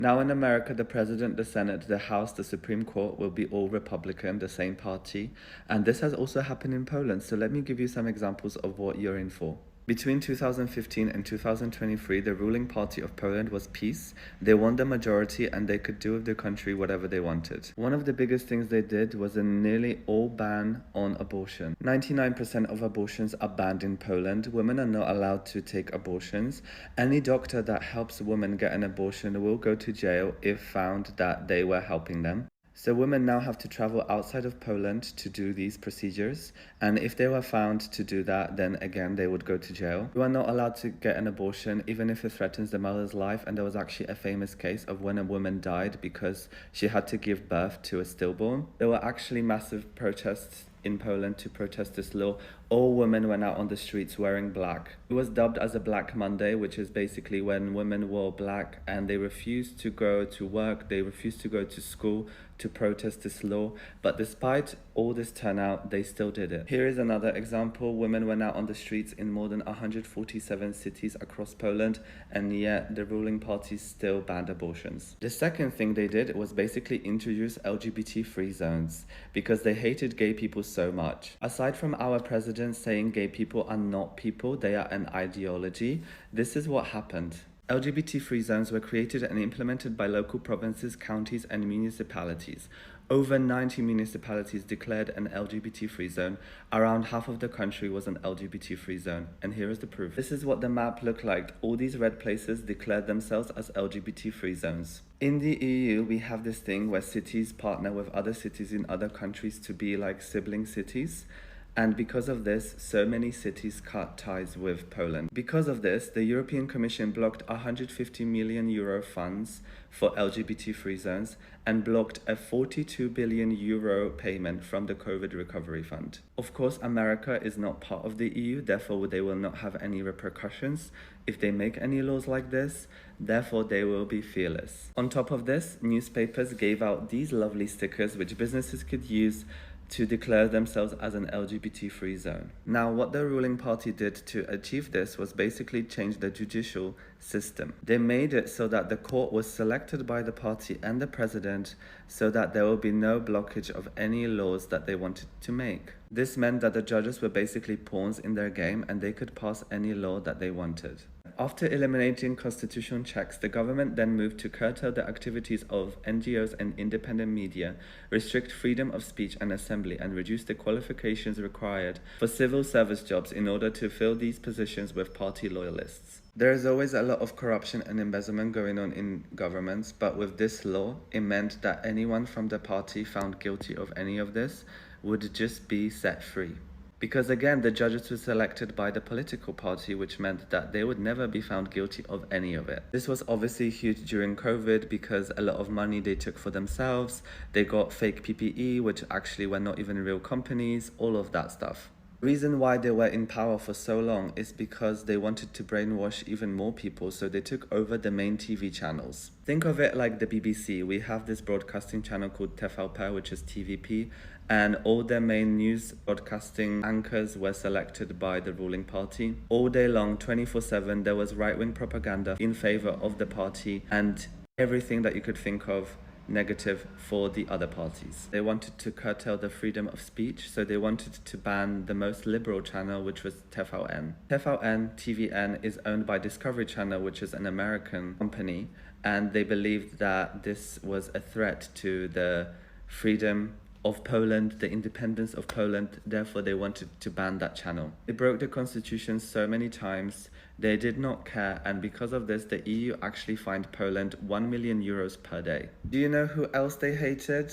Now in America, the president, the Senate, the House, the Supreme Court will be all Republican, the same party. And this has also happened in Poland. So let me give you some examples of what you're in for. Between 2015 and 2023, the ruling party of Poland was PiS. They won the majority and they could do with the country whatever they wanted. One of the biggest things they did was a nearly all ban on abortion. 99% of abortions are banned in Poland. Women are not allowed to take abortions. Any doctor that helps women get an abortion will go to jail if found that they were helping them. So women now have to travel outside of Poland to do these procedures, and if they were found to do that, then again they would go to jail. You are not allowed to get an abortion even if it threatens the mother's life, and there was actually a famous case of when a woman died because she had to give birth to a stillborn. There were actually massive protests in Poland to protest this law. All women went out on the streets wearing black. It was dubbed as a Black Monday, which is basically when women wore black and they refused to go to work, they refused to go to school to protest this law. But despite all this turnout, they still did it. Here is another example. Women went out on the streets in more than 147 cities across Poland, and yet the ruling party still banned abortions. The second thing they did was basically introduce LGBT-free zones because they hated gay people so much. Aside from our president saying gay people are not people, they are an ideology, this is what happened. LGBT-free zones were created and implemented by local provinces, counties, and municipalities. Over 90 municipalities declared an LGBT-free zone. Around half of the country was an LGBT-free zone. And here is the proof. This is what the map looked like. All these red places declared themselves as LGBT-free zones. In the EU, we have this thing where cities partner with other cities in other countries to be like sibling cities. And because of this, so many cities cut ties with Poland. Because of this, the European Commission blocked 150 million euro funds for LGBT-free zones and blocked a 42 billion euro payment from the COVID recovery fund. Of course, America is not part of the EU, therefore they will not have any repercussions if they make any laws like this, therefore they will be fearless. On top of this, newspapers gave out these lovely stickers which businesses could use to declare themselves as an LGBT-free zone. Now, what the ruling party did to achieve this was basically change the judicial system. They made it so that the court was selected by the party and the president so that there will be no blockage of any laws that they wanted to make. This meant that the judges were basically pawns in their game and they could pass any law that they wanted. After eliminating constitutional checks, the government then moved to curtail the activities of NGOs and independent media, restrict freedom of speech and assembly, and reduce the qualifications required for civil service jobs in order to fill these positions with party loyalists. There is always a lot of corruption and embezzlement going on in governments, but with this law, it meant that anyone from the party found guilty of any of this would just be set free. Because again, the judges were selected by the political party, which meant that they would never be found guilty of any of it. This was obviously huge during COVID because a lot of money they took for themselves. They got fake PPE, which actually were not even real companies, all of that stuff. The reason why they were in power for so long is because they wanted to brainwash even more people, so they took over the main TV channels. Think of it like the BBC. We have this broadcasting channel called TVP, which is TVP, and all their main news broadcasting anchors were selected by the ruling party. All day long, 24/7, there was right-wing propaganda in favor of the party and everything that you could think of negative for the other parties. They wanted to curtail the freedom of speech, so they wanted to ban the most liberal channel, which was TVN. TVN is owned by Discovery Channel, which is an American company, and they believed that this was a threat to the freedom of Poland, the independence of Poland, therefore they wanted to ban that channel. They broke the constitution so many times, they did not care, and because of this, the EU actually fined Poland 1 million euros per day. Do you know who else they hated?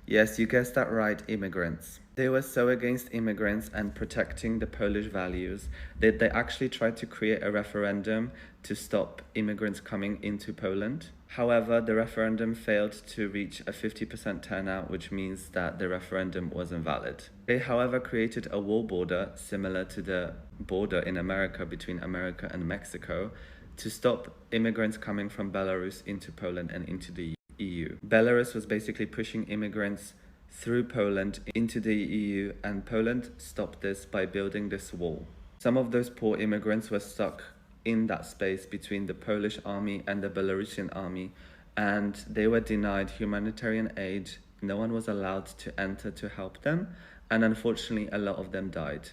Yes, you guessed that right, immigrants. They were so against immigrants and protecting the Polish values that they actually tried to create a referendum to stop immigrants coming into Poland. However, the referendum failed to reach a 50% turnout, which means that the referendum wasn't valid. They, however, created a wall border similar to the border in America between America and Mexico to stop immigrants coming from Belarus into Poland and into the EU. Belarus was basically pushing immigrants through Poland into the EU, and Poland stopped this by building this wall. Some of those poor immigrants were stuck in that space between the Polish army and the Belarusian army, and they were denied humanitarian aid. No one was allowed to enter to help them, and unfortunately, a lot of them died.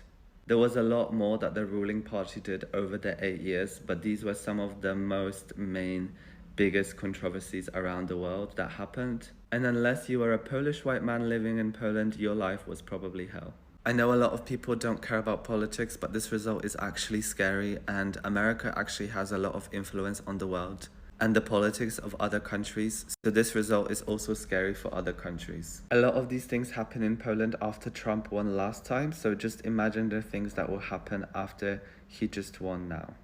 There was a lot more that the ruling party did over the 8 years, but these were some of the biggest controversies around the world that happened. And unless you were a Polish white man living in Poland, your life was probably hell. I know a lot of people don't care about politics, but this result is actually scary, and America actually has a lot of influence on the world and the politics of other countries. So this result is also scary for other countries. A lot of these things happen in Poland after Trump won last time, so just imagine the things that will happen after he just won now.